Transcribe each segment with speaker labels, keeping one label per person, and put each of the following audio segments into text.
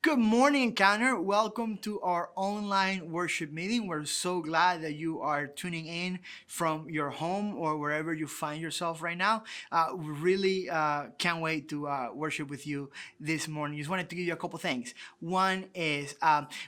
Speaker 1: Good morning, Encounter. Welcome to our online worship meeting. We're so glad that you are tuning in from your home or wherever you find yourself right now. We really can't wait to worship with you this morning. Just wanted to give you a couple things. One is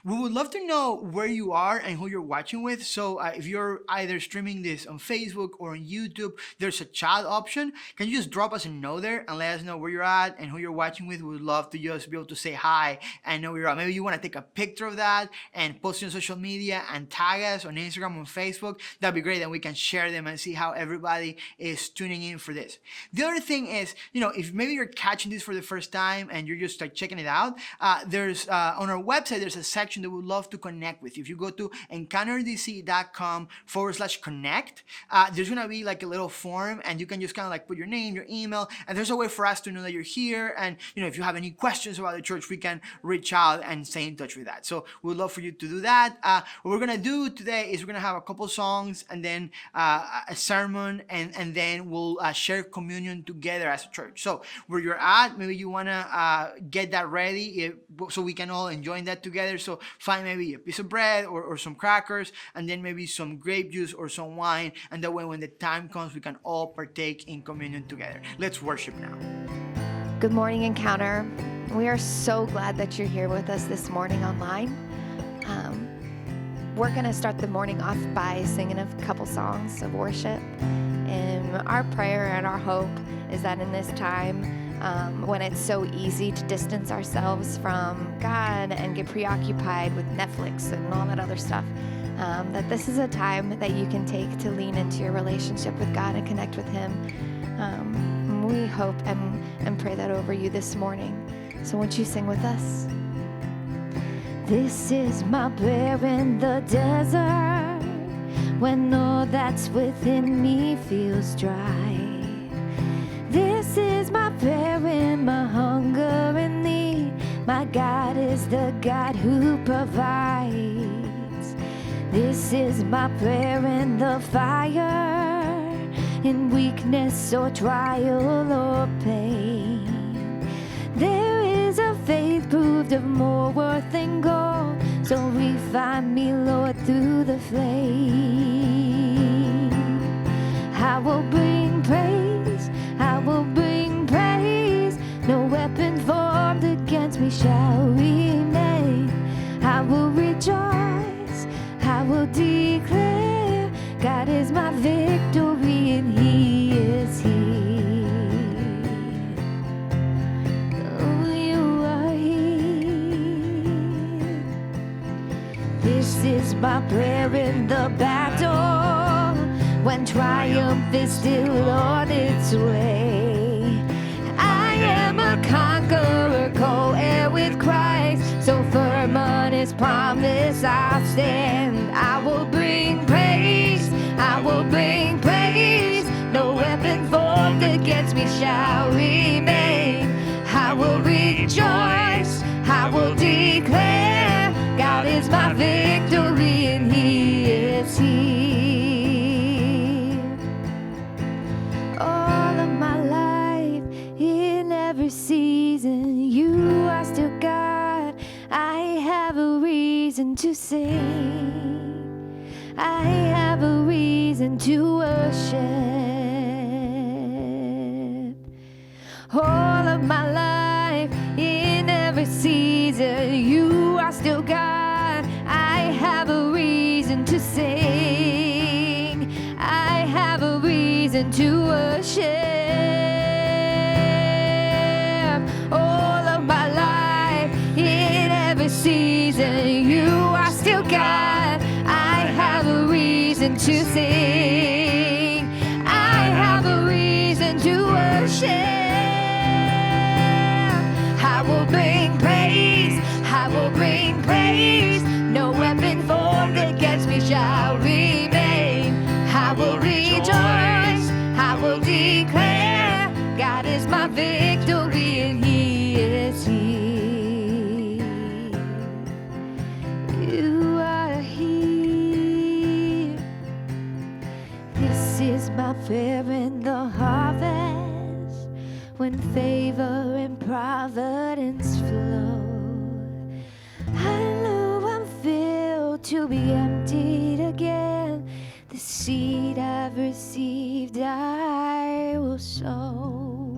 Speaker 1: we would love to know where you are and who you're watching with. So if you're either streaming this on Facebook or on YouTube, there's a chat option. Can you just drop us a note there and let us know where you're at and who you're watching with? We would love to just be able to say hi and know where you're at. Maybe you want to take a picture of that and post it on social media and tag us on Instagram, on Facebook. That'd be great. And we can share them and see how everybody is tuning in for this. The other thing is, if maybe you're catching this for the first time and you're just like checking it out, there's on our website, there's a section that would love to connect with you. If you go to encounterdc.com/connect, there's going to be like a little form and you can just kind of like put your name, your email, and there's a way for us to know that you're here. And, if you have any questions about the church, we can reach out and stay in touch with that. So we'd love for you to do that. What we're going to do today is we're going to have a couple songs and then a sermon and then we'll share communion together as a church. So where you're at, maybe you want to get that ready so we can all enjoy that together. So find maybe a piece of bread or some crackers and then maybe some grape juice or some wine. And that way when the time comes, we can all partake in communion together. Let's worship now.
Speaker 2: Good morning, Encounter. We are so glad that you're here with us this morning online. We're going to start the morning off by singing a couple songs of worship. And our prayer and our hope is that in this time, when it's so easy to distance ourselves from God and get preoccupied with Netflix and all that other stuff, that this is a time that you can take to lean into your relationship with God and connect with Him. We hope and pray that over you this morning. So won't you sing with us? This is my prayer in the desert, when all that's within me feels dry. This is my prayer in my hunger and need. My God is the God who provides. This is my prayer in the fire, in weakness or trial or pain. There is a faith proved of more worth than gold, so refine me, Lord, through the flame. I will bring praise, I will bring praise. No weapon formed against me shall remain. I will rejoice, I will declare, God is my victory and He is here. Oh, you are here. This is my prayer in the battle, when triumph is still on its way. I am a conqueror, co-heir with Christ, so firm on His promise I'll stand. I will bring praise, I will bring praise. No weapon formed against me shall remain. I will rejoice, I will declare, God is my victory and He is here. All of my life, in every season, you are still God. I have a reason to sing. I have a reason to worship. All of my life, in every season, you are still God. I have a reason to sing. I have a reason to worship. All of my life, in every season, you are still God. I have a reason to sing. I have a reason to worship. I will bring praise, I will bring praise. No weapon formed against me shall remain. I will rejoice, I will declare, God is my victory and He is here. You are here. This is my prayer in the harvest, when favor and providence flow. to be emptied again. The seed I've received, I will sow.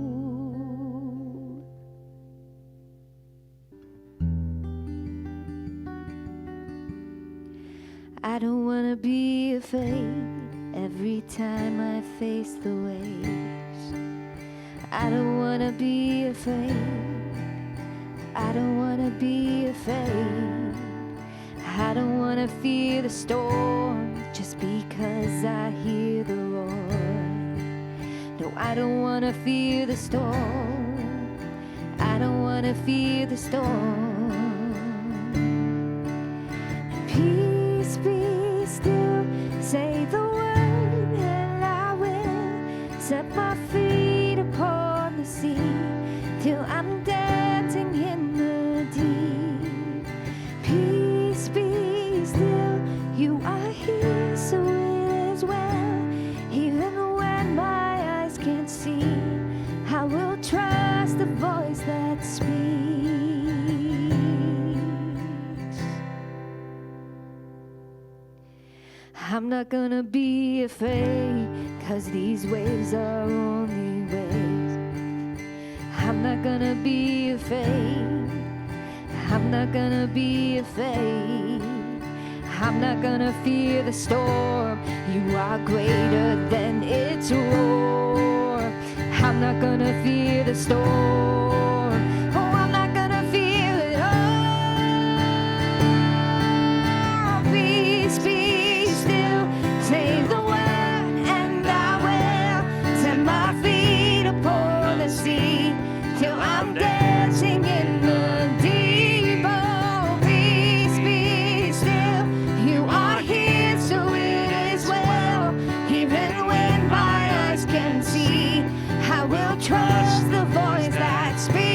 Speaker 2: I don't wanna be afraid every time I face the waves. I don't wanna be afraid. I don't wanna be afraid. I don't wanna fear the storm just because I hear the roar. No, I don't wanna fear the storm. I don't wanna fear the storm. Peace be still, say the word and I will set my feet upon the sea till I'm dancing in the deep. Peace be still, you are here, so it is well. Even when my eyes can't see, I will trust the voice that speaks. I'm not gonna be afraid, 'cause these waves are only waves. I'm not gonna be afraid. I'm not gonna be afraid. I'm not gonna fear the storm. You are greater than its roar. I'm not gonna fear the storm. Oh, I'm not gonna fear it all. Peace be still, say the word and I will set my feet upon the sea till I'm dancing in the deep. Oh, peace be still, you are here, so it is well. Even when my eyes can't see, I will trust the voice that speaks.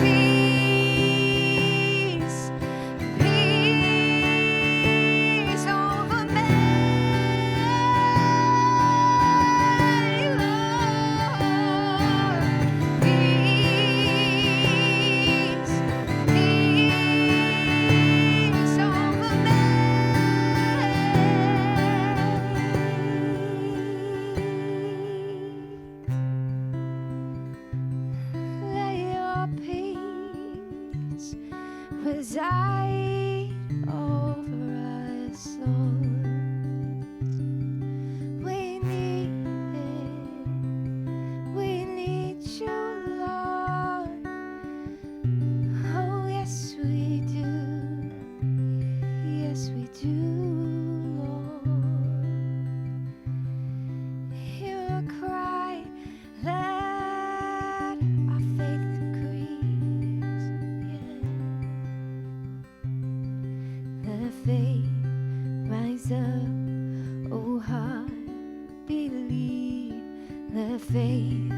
Speaker 2: Peace, peace over me, Lord. Peace, peace over me. Let your peace reside over us, Lord. We need it. We need you, Lord. Oh, yes, we do. Yes, we do, Lord. Hear a cry, let our faith increase. Yeah. Let faith rise up, oh heart, believe. Let faith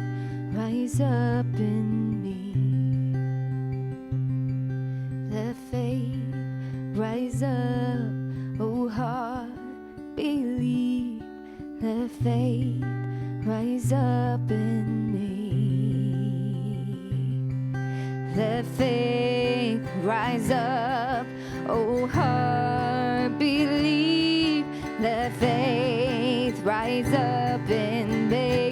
Speaker 2: rise up in me. Let faith rise up, oh heart, believe. Let faith rise up in me. Let faith rise up, oh heart, believe. Let faith rise up in me.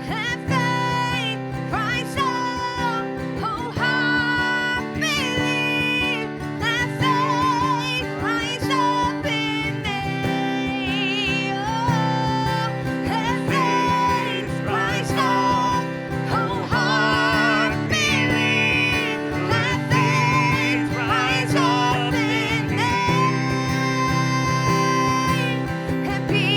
Speaker 2: Let faith rise up, oh heart, believe. Let faith rise up in me. Oh, let faith rise up, oh heart, believe. Let faith rise up in me. And be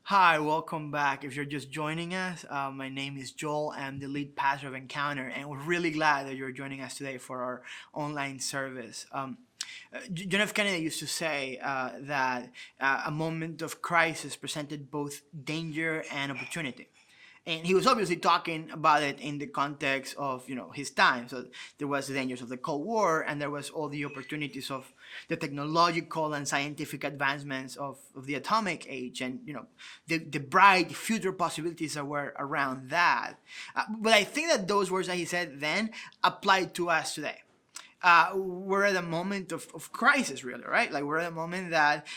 Speaker 1: Hi, welcome back. If you're just joining us, my name is Joel. I'm the lead pastor of Encounter, and we're really glad that you're joining us today for our online service. John F. Kennedy used to say that a moment of crisis presented both danger and opportunity. And he was obviously talking about it in the context of his time. So there was the dangers of the Cold War, and there was all the opportunities of the technological and scientific advancements of the atomic age, and the bright future possibilities that were around that. But I think that those words that he said then apply to us today. We're at a moment of crisis, really, right? Like, we're at a moment that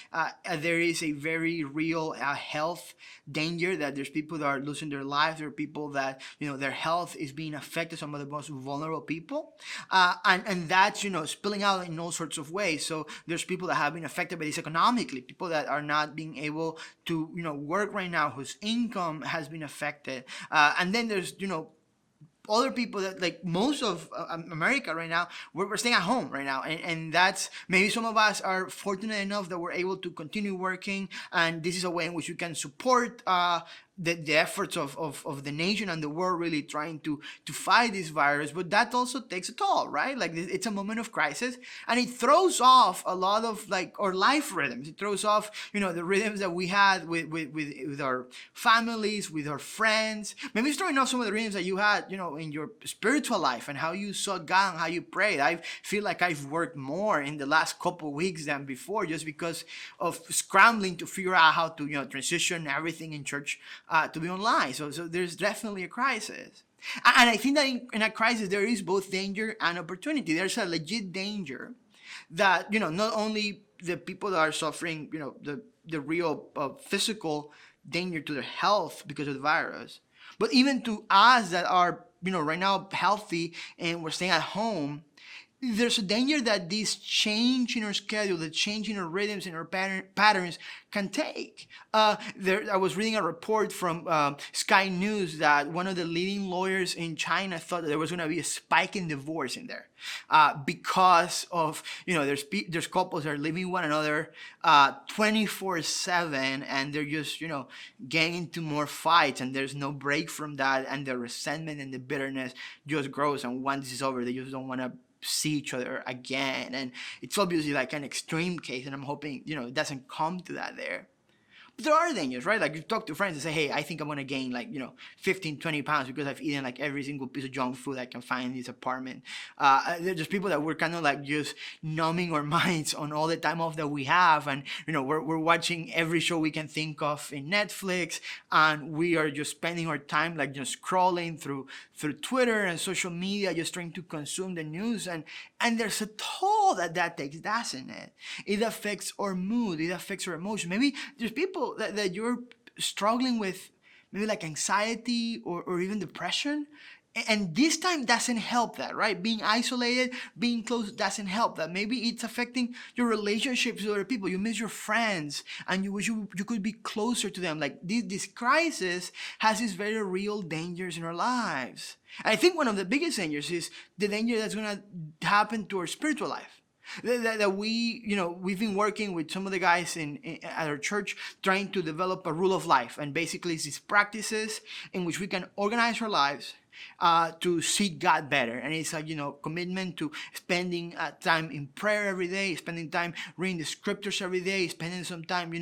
Speaker 1: there is a very real health danger, that there's people that are losing their lives. There are people that their health is being affected, some of the most vulnerable people, and that's spilling out in all sorts of ways. So there's people that have been affected by this economically, people that are not being able to work right now, whose income has been affected, and then there's other people that, like most of America right now, we're staying at home right now, and that's, maybe some of us are fortunate enough that we're able to continue working, and this is a way in which you can support the efforts of the nation and the world, really trying to fight this virus. But that also takes a toll, right? Like, it's a moment of crisis, and it throws off a lot of like our life rhythms. It throws off the rhythms that we had with our families, with our friends. Maybe it's throwing off some of the rhythms that you had in your spiritual life, and how you sought God and how you prayed. I feel like I've worked more in the last couple of weeks than before, just because of scrambling to figure out how to transition everything in church to be online. So there's definitely a crisis. And I think that in a crisis, there is both danger and opportunity. There's a legit danger that, not only the people that are suffering, the real physical danger to their health because of the virus, but even to us that are, right now healthy and we're staying at home, there's a danger that this change in our schedule, the change in our rhythms and our patterns can take. I was reading a report from Sky News that one of the leading lawyers in China thought that there was going to be a spike in divorce in there because of, there's couples that are living one another 24/7, and they're just, getting into more fights, and there's no break from that, and the resentment and the bitterness just grows, and once this is over, they just don't want to see each other again. And it's obviously like an extreme case, and I'm hoping it doesn't come to that there. But there are dangers, right? Like, you talk to friends and say, hey, I think I'm going to gain 15, 20 pounds because I've eaten like every single piece of junk food I can find in this apartment. There's people that we're kind of like just numbing our minds on all the time off that we have. And, we're watching every show we can think of in Netflix, and we are just spending our time like just scrolling through Twitter and social media, just trying to consume the news. And there's a toll that takes, doesn't it? It affects our mood. It affects our emotion. Maybe there's people that you're struggling with, maybe like anxiety or even depression. And this time doesn't help that, right? Being isolated, being close doesn't help that. Maybe it's affecting your relationships with other people. You miss your friends, and you wish you could be closer to them. Like, this crisis has these very real dangers in our lives. And I think one of the biggest dangers is the danger that's going to happen to our spiritual life. That we've been working with some of the guys at our church, trying to develop a rule of life, and basically it's these practices in which we can organize our lives to seek God better. And it's like, commitment to spending time in prayer every day, spending time reading the scriptures every day, spending some time,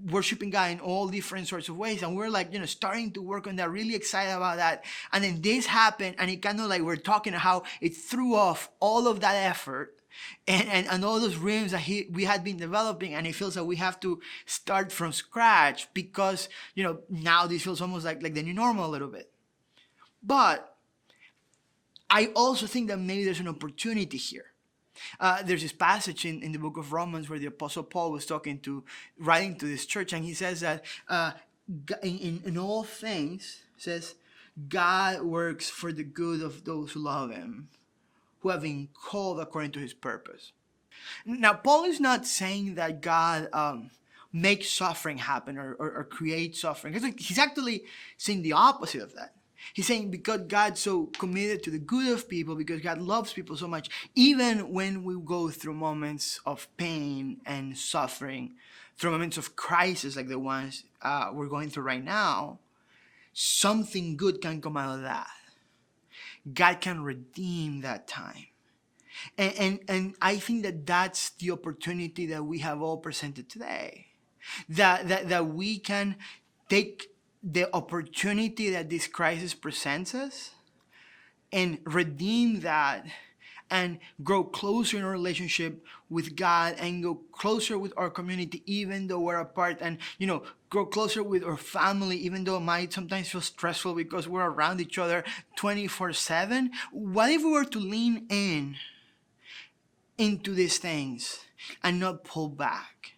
Speaker 1: worshiping God in all different sorts of ways. And we're like, starting to work on that, really excited about that. And then this happened, and it kind of like, we're talking how it threw off all of that effort and all those rhythms that we had been developing, and it feels like we have to start from scratch because now this feels almost like the new normal a little bit. But I also think that maybe there's an opportunity here. There's this passage in the book of Romans where the Apostle Paul was writing to this church, and he says that in all things, says, God works for the good of those who love him, who have been called according to his purpose. Now, Paul is not saying that God makes suffering happen or creates suffering. He's actually saying the opposite of that. He's saying because God's so committed to the good of people, because God loves people so much, even when we go through moments of pain and suffering, through moments of crisis like the ones we're going through right now, something good can come out of that. God can redeem that time. And I think that that's the opportunity that we have all presented today. That we can take the opportunity that this crisis presents us and redeem that and grow closer in our relationship with God and go closer with our community even though we're apart, and grow closer with our family even though it might sometimes feel stressful because we're around each other 24/7. What if we were to lean into these things and not pull back?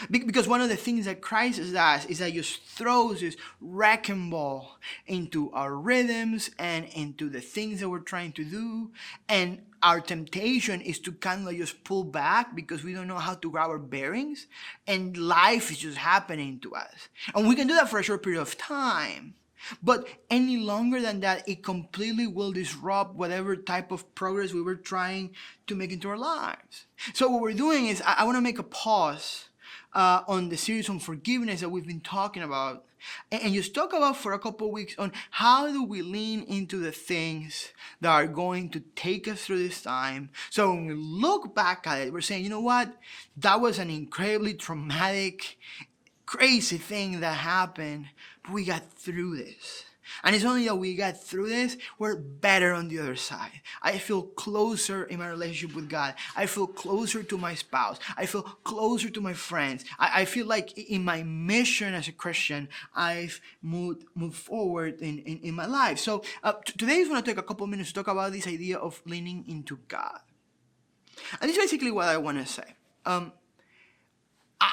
Speaker 1: Because one of the things that crisis does is that it just throws this wrecking ball into our rhythms and into the things that we're trying to do. And our temptation is to kind of just pull back because we don't know how to grab our bearings. And life is just happening to us. And we can do that for a short period of time. But any longer than that, it completely will disrupt whatever type of progress we were trying to make into our lives. So what we're doing is I want to make a pause on the series on forgiveness that we've been talking about, and just talk about for a couple of weeks on how do we lean into the things that are going to take us through this time. So when we look back at it, we're saying, you know what, that was an incredibly traumatic, crazy thing that happened, but we got through this. And it's only that we got through this, we're better on the other side. I feel closer in my relationship with God. I feel closer to my spouse. I feel closer to my friends. I feel like in my mission as a Christian, I've moved forward in my life. So today I just want to take a couple minutes to talk about this idea of leaning into God. And this is basically what I want to say.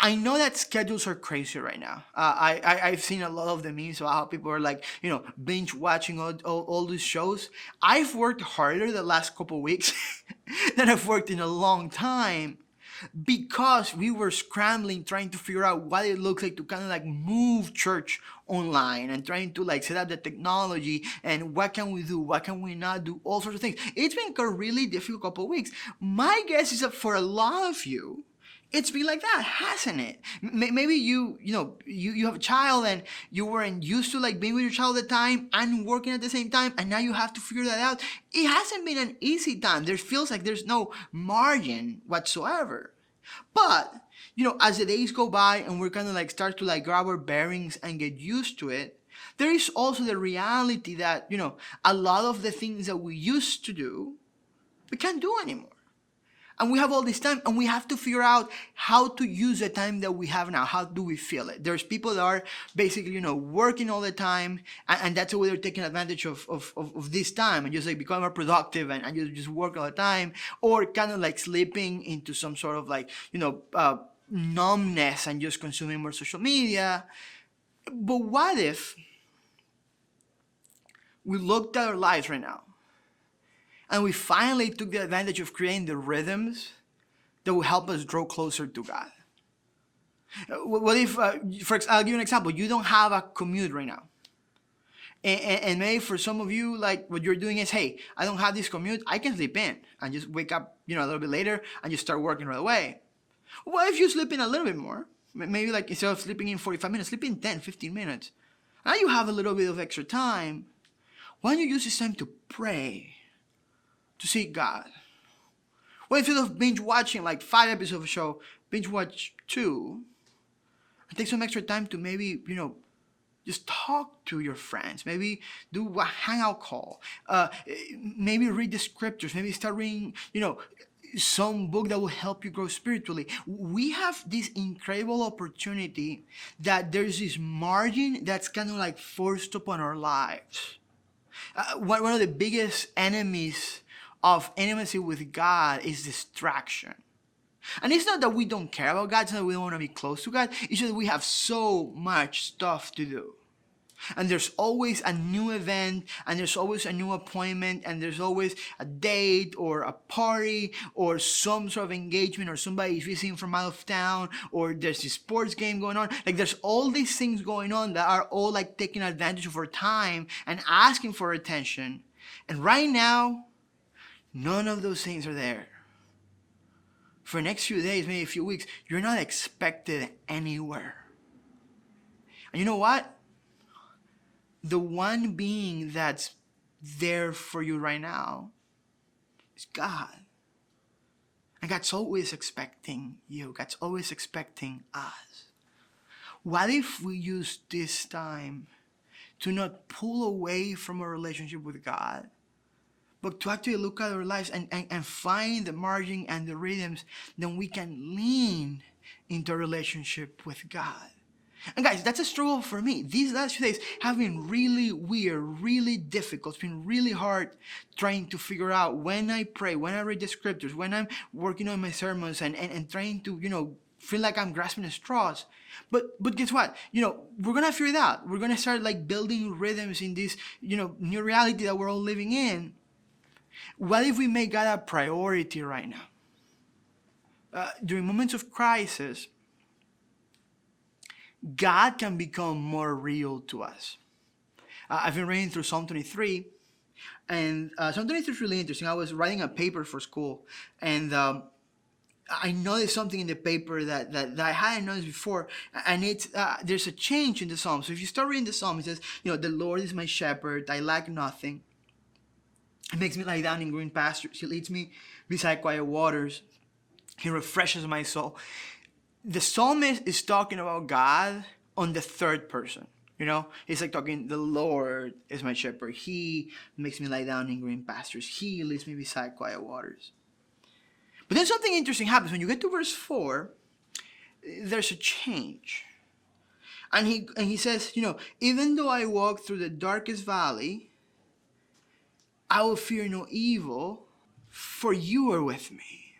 Speaker 1: I know that schedules are crazy right now. I've seen a lot of the memes about how people are like, binge watching all these shows. I've worked harder the last couple of weeks than I've worked in a long time because we were scrambling, trying to figure out what it looks like to kind of like move church online and trying to like set up the technology and what can we do, what can we not do, all sorts of things. It's been a really difficult couple of weeks. My guess is that for a lot of you, it's been like that, hasn't it? Maybe you have a child and you weren't used to like being with your child at the time and working at the same time, and now you have to figure that out. It hasn't been an easy time. There feels like there's no margin whatsoever. But as the days go by and we're kind of like start to like grab our bearings and get used to it, there is also the reality that a lot of the things that we used to do, we can't do anymore. And we have all this time, and we have to figure out how to use the time that we have now. How do we feel it? There's people that are basically, working all the time, and that's the way they're taking advantage of this time and just like becoming more productive and just work all the time, or kind of like slipping into some sort of like, numbness and just consuming more social media. But what if we looked at our lives right now and we finally took the advantage of creating the rhythms that will help us draw closer to God? What if, I'll give you an example. You don't have a commute right now. And maybe for some of you, like what you're doing is, hey, I don't have this commute. I can sleep in and just wake up, a little bit later and just start working right away. What if you sleep in a little bit more? Maybe like instead of sleeping in 45 minutes, sleep in 10, 15 minutes. Now you have a little bit of extra time. Why don't you use this time to pray, to seek God? Well, instead of binge watching like 5 episodes of a show, binge watch 2, and take some extra time to maybe, just talk to your friends. Maybe do a hangout call. Maybe read the scriptures. Maybe start reading, some book that will help you grow spiritually. We have this incredible opportunity that there's this margin that's kind of like forced upon our lives. One of the biggest enemies of intimacy with God is distraction. And it's not that we don't care about God, it's not that we don't want to be close to God, it's just that we have so much stuff to do. And there's always a new event, and there's always a new appointment, and there's always a date or a party or some sort of engagement, or somebody visiting from out of town, or there's this sports game going on. Like there's all these things going on that are all like taking advantage of our time and asking for attention. And right now, none of those things are there. For the next few days, maybe a few weeks, you're not expected anywhere. And you know what? The one being that's there for you right now is God. And God's always expecting you. God's always expecting us. What if we use this time to not pull away from our relationship with God, but to actually look at our lives and find the margin and the rhythms, then we can lean into a relationship with God. And guys, that's a struggle for me. These last few days have been really weird, really difficult. It's been really hard trying to figure out when I pray, when I read the scriptures, when I'm working on my sermons and trying to, feel like I'm grasping at straws. But guess what? We're going to figure it out. We're going to start like building rhythms in this, new reality that we're all living in. What if we make God a priority right now? During moments of crisis, God can become more real to us. I've been reading through Psalm 23, and Psalm 23 is really interesting. I was writing a paper for school, and I noticed something in the paper that I hadn't noticed before, and it's there's a change in the Psalm. So if you start reading the Psalm, it says, the Lord is my shepherd, I lack nothing. He makes me lie down in green pastures. He leads me beside quiet waters. He refreshes my soul. The psalmist is talking about God on the third person. He's like talking, the Lord is my shepherd. He makes me lie down in green pastures. He leads me beside quiet waters. But then something interesting happens. When you get to verse 4, there's a change. And he says, even though I walk through the darkest valley, I will fear no evil, for you are with me.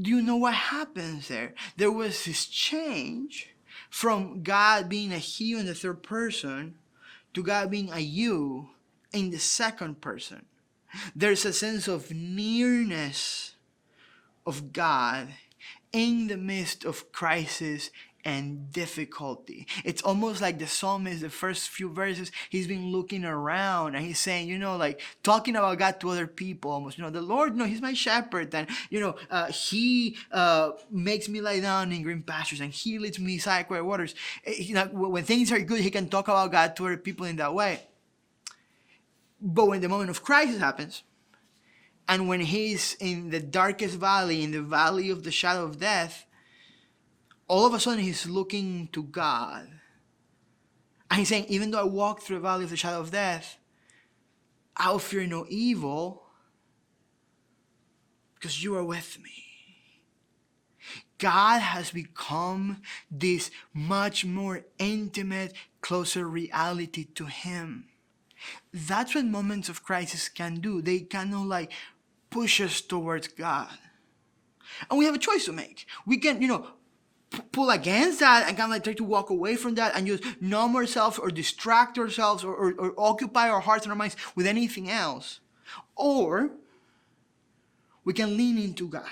Speaker 1: Do you know what happens there? There was this change from God being a he in the third person to God being a you in the second person. There's a sense of nearness of God in the midst of crisis and difficulty. It's almost like the psalmist, the first few verses, he's been looking around and he's saying, talking about God to other people almost. The Lord, he's my shepherd, and he makes me lie down in green pastures, and he leads me beside quiet waters. When things are good, he can talk about God to other people in that way. But when the moment of crisis happens, and when he's in the darkest valley, in the valley of the shadow of death, all of a sudden he's looking to God. And he's saying, even though I walk through the valley of the shadow of death, I will fear no evil because you are with me. God has become this much more intimate, closer reality to him. That's what moments of crisis can do. They kind of like push us towards God. And we have a choice to make. We can, pull against that and kind of like try to walk away from that and just numb ourselves or distract ourselves or occupy our hearts and our minds with anything else. Or we can lean into God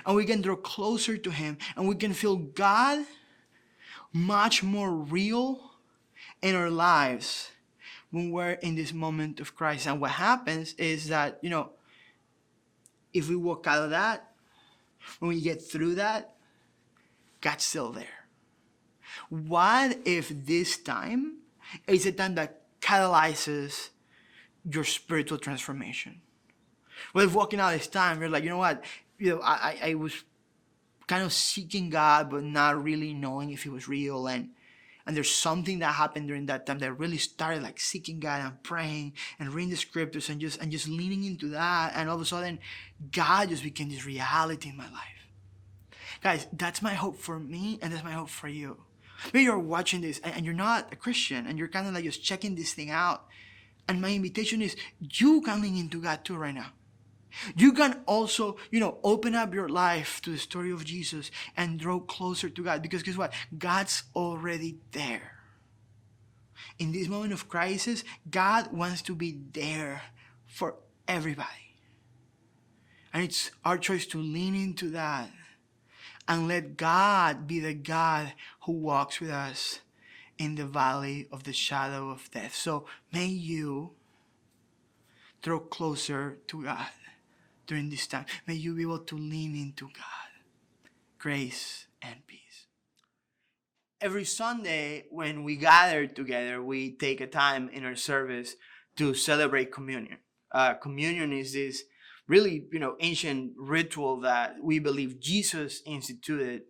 Speaker 1: and we can draw closer to him and we can feel God much more real in our lives when we're in this moment of crisis. And what happens is that, if we walk out of that, when we get through that, God's still there. What if this time is a time that catalyzes your spiritual transformation? What if walking out this time, you're like, I was kind of seeking God, but not really knowing if he was real. And there's something that happened during that time that really started like seeking God and praying and reading the scriptures and just leaning into that. And all of a sudden, God just became this reality in my life. Guys, that's my hope for me, and that's my hope for you. Maybe you're watching this and you're not a Christian, and you're kind of like just checking this thing out. And my invitation is, you can lean into God too right now. You can also, open up your life to the story of Jesus and draw closer to God. Because guess what? God's already there. In this moment of crisis, God wants to be there for everybody. And it's our choice to lean into that and let God be the God who walks with us in the valley of the shadow of death. So may you draw closer to God during this time. May you be able to lean into God. Grace and peace. Every Sunday when we gather together, we take a time in our service to celebrate communion. Communion is this really, ancient ritual that we believe Jesus instituted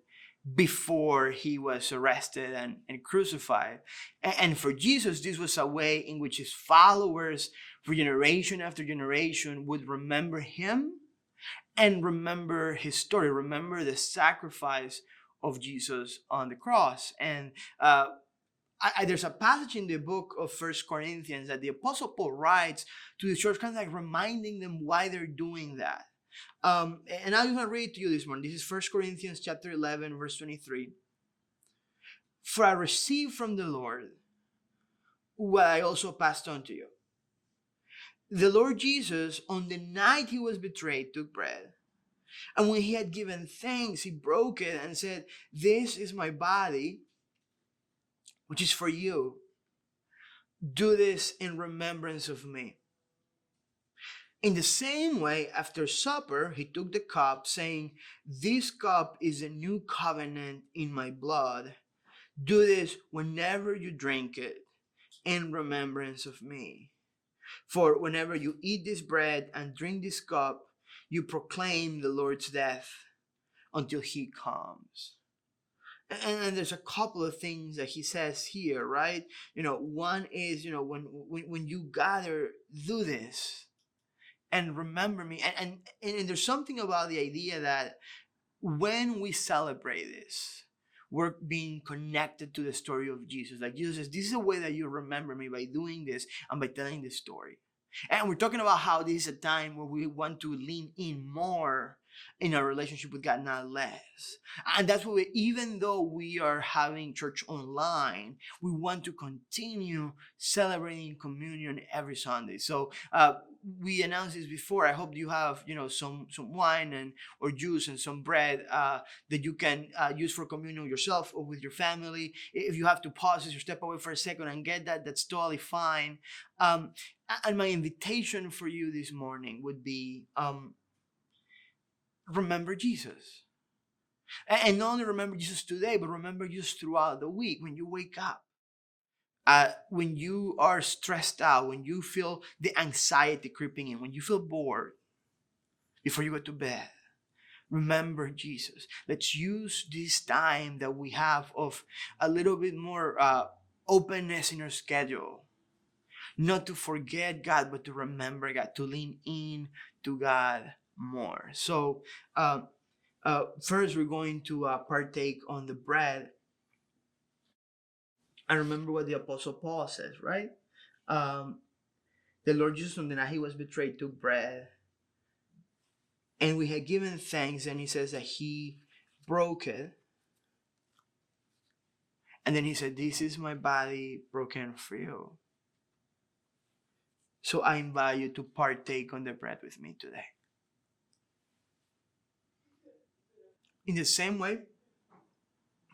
Speaker 1: before he was arrested and crucified. And for Jesus, this was a way in which his followers, for generation after generation, would remember him and remember his story, remember the sacrifice of Jesus on the cross. And there's a passage in the book of First Corinthians that the Apostle Paul writes to the church, kind of like reminding them why they're doing that. And I'm going to read it to you this morning. This is 1 Corinthians chapter 11, verse 23. For I received from the Lord what I also passed on to you. The Lord Jesus, on the night he was betrayed, took bread. And when he had given thanks, he broke it and said, "This is my body, which is for you. Do this in remembrance of me." In the same way, after supper, he took the cup, saying, "This cup is a new covenant in my blood. Do this whenever you drink it in remembrance of me. For whenever you eat this bread and drink this cup, you proclaim the Lord's death until he comes." And there's a couple of things that he says here, right? One is, when you gather, do this and remember me. And there's something about the idea that when we celebrate this, we're being connected to the story of Jesus. Like Jesus says, this is a way that you remember me, by doing this and by telling this story. And we're talking about how this is a time where we want to lean in more in our relationship with God, not less. And that's why even though we are having church online, we want to continue celebrating communion every Sunday. So we announced this before. I hope you have some wine or juice and some bread that you can use for communion yourself or with your family. If you have to pause this or step away for a second and get that, that's totally fine. And my invitation for you this morning would be, remember Jesus. And not only remember Jesus today, but remember Jesus throughout the week. When you wake up, when you are stressed out, when you feel the anxiety creeping in, when you feel bored, before you go to bed, remember Jesus. Let's use this time that we have of a little bit more openness in our schedule, not to forget God, but to remember God, to lean in to God more. So first we're going to partake on the bread. And remember what the Apostle Paul says, right? The Lord Jesus, on the night he was betrayed, took bread. And we had given thanks, and he says that he broke it. And then he said, "This is my body broken for you." So I invite you to partake on the bread with me today. In the same way,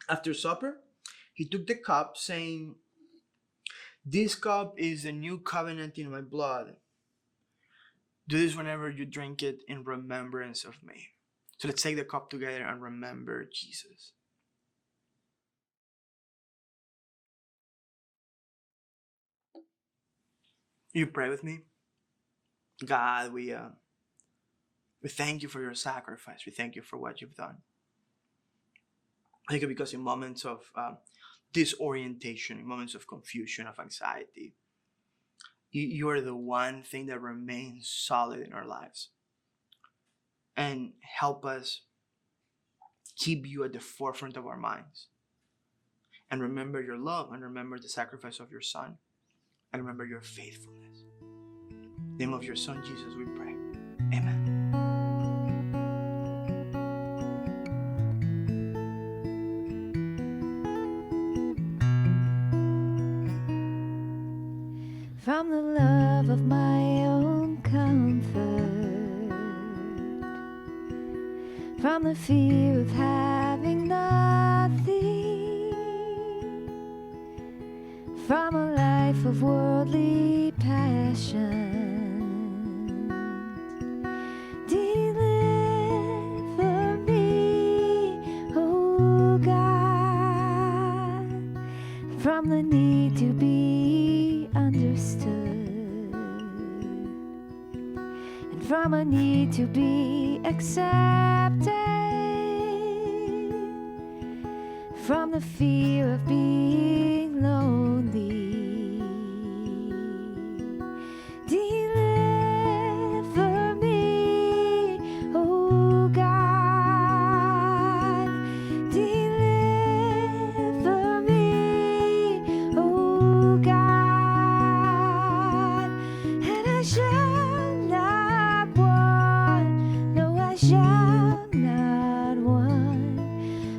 Speaker 1: after supper, he took the cup, saying, "This cup is the new covenant in my blood. Do this whenever you drink it in remembrance of me." So let's take the cup together and remember Jesus. You pray with me. God, we thank you for your sacrifice. We thank you for what you've done. Thank you because in moments of disorientation, in moments of confusion, of anxiety, you are the one thing that remains solid in our lives. And help us keep you at the forefront of our minds. And remember your love, and remember the sacrifice of your Son, and remember your faithfulness. In the name of your Son, Jesus, we pray. Amen.
Speaker 2: from the love of my own comfort, from the fear of having nothing, from a life of worldly passion. Deliver me, oh God, from the need to be understood, and from a need to be accepted, from the fear of being lonely. Deliver me, oh God. Deliver me, oh God. And I shall not want, no, I shall not want.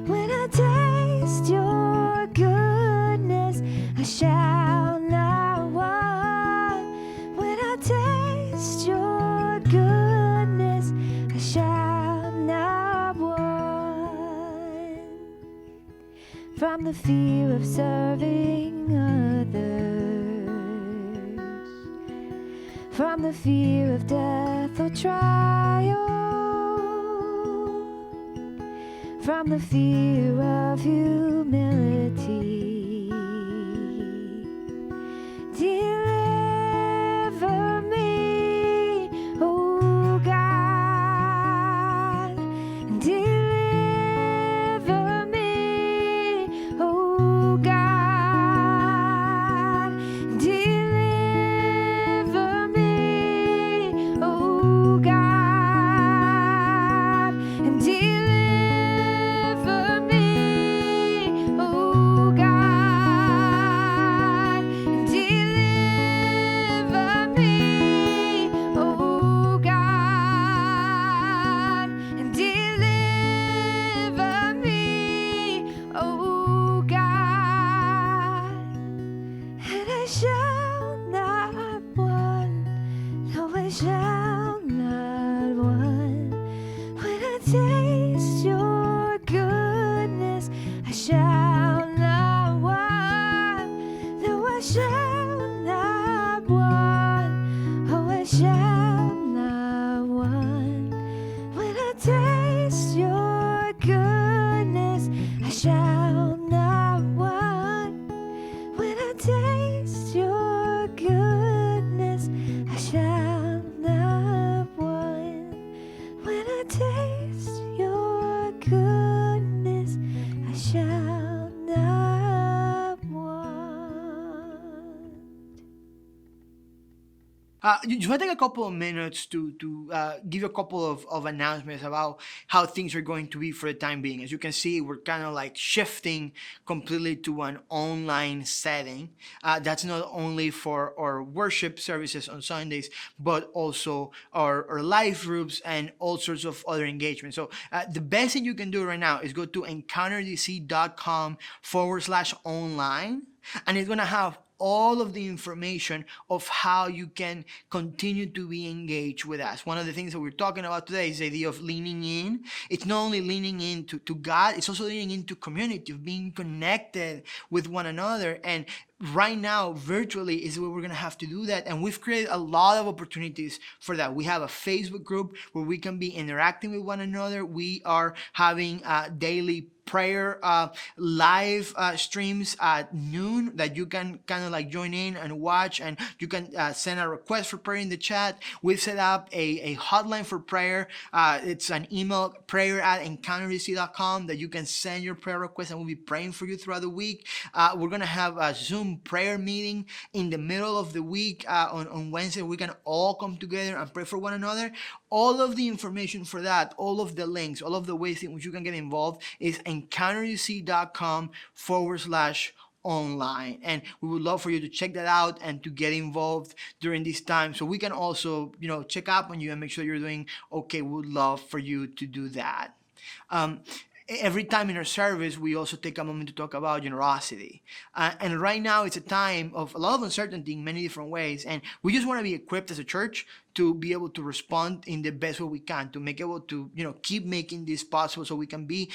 Speaker 2: When I taste your goodness, I shall not want. When I taste your goodness, I shall not want. From the fear of serving others, from the fear of death or trial, from the fear of humility. Deliver me, oh God. Deliver me, oh God. Deliver me, oh God. And deliver me, oh God. And deliver me, oh God. And deliver me, oh God. And I shall not want, no, I shall not want. When I taste your goodness, I shall not want. No, I shall not want. Oh, I shall not want. When I taste your goodness, I shall not want. When I taste your goodness, I shall not want. When I taste your goodness, I shall not want.
Speaker 1: Just want to take a couple of minutes to give you a couple of announcements about how things are going to be for the time being. As you can see, we're kind of like shifting completely to an online setting. That's not only for our worship services on Sundays, but also our life groups and all sorts of other engagements. So the best thing you can do right now is go to encounterdc.com/online, and it's going to have all of the information of how you can continue to be engaged with us. One of the things that we're talking about today is the idea of leaning in. It's not only leaning in to God, it's also leaning into community, of being connected with one another. And right now, virtually is where we're going to have to do that. And we've created a lot of opportunities for that. We have a Facebook group where we can be interacting with one another. We are having daily prayer live streams at noon that you can kind of like join in and watch, and you can send a request for prayer in the chat. We've set up a hotline for prayer. It's an email, prayer@encounterdc.com, that you can send your prayer request, and we'll be praying for you throughout the week. We're gonna have a Zoom prayer meeting in the middle of the week on Wednesday. We can all come together and pray for one another. All of the information for that, all of the links, all of the ways in which you can get involved is encounterdc.com/online. And we would love for you to check that out and to get involved during this time, so we can also, check up on you and make sure you're doing okay. We would love for you to do that. Every time in our service, we also take a moment to talk about generosity. And right now, it's a time of a lot of uncertainty in many different ways. And we just want to be equipped as a church to be able to respond in the best way we can, to make able to, keep making this possible so we can be,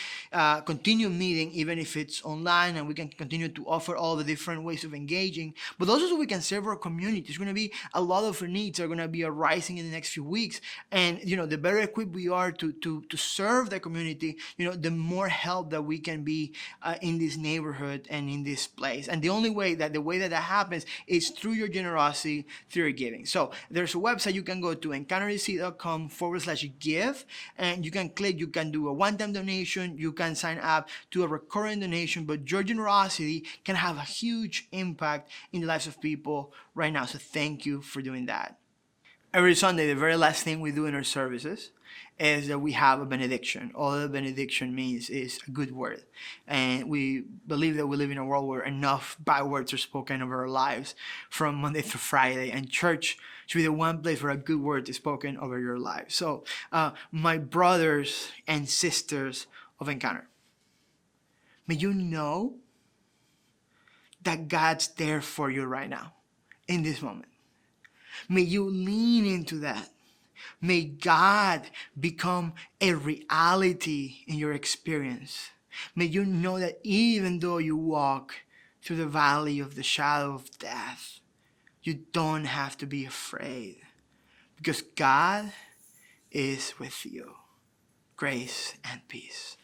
Speaker 1: continue meeting, even if it's online, and we can continue to offer all the different ways of engaging, but also so we can serve our community. There's going to be a lot of needs are going to be arising in the next few weeks. And, the better equipped we are to serve the community, the more help that we can be in this neighborhood and in this place. And the way that happens is through your generosity, through your giving. So there's a website you can go to, encounterec.com/give, and you can click, you can do a one-time donation, you can sign up to a recurring donation, but your generosity can have a huge impact in the lives of people right now. So thank you for doing that. Every Sunday, the very last thing we do in our services is that we have a benediction. All that benediction means is a good word. And we believe that we live in a world where enough bad words are spoken over our lives from Monday through Friday. And church should be the one place where a good word is spoken over your life. So, my brothers and sisters of Encounter, may you know that God's there for you right now, in this moment. May you lean into that. May God become a reality in your experience. May you know that even though you walk through the valley of the shadow of death, you don't have to be afraid, because God is with you. Grace and peace.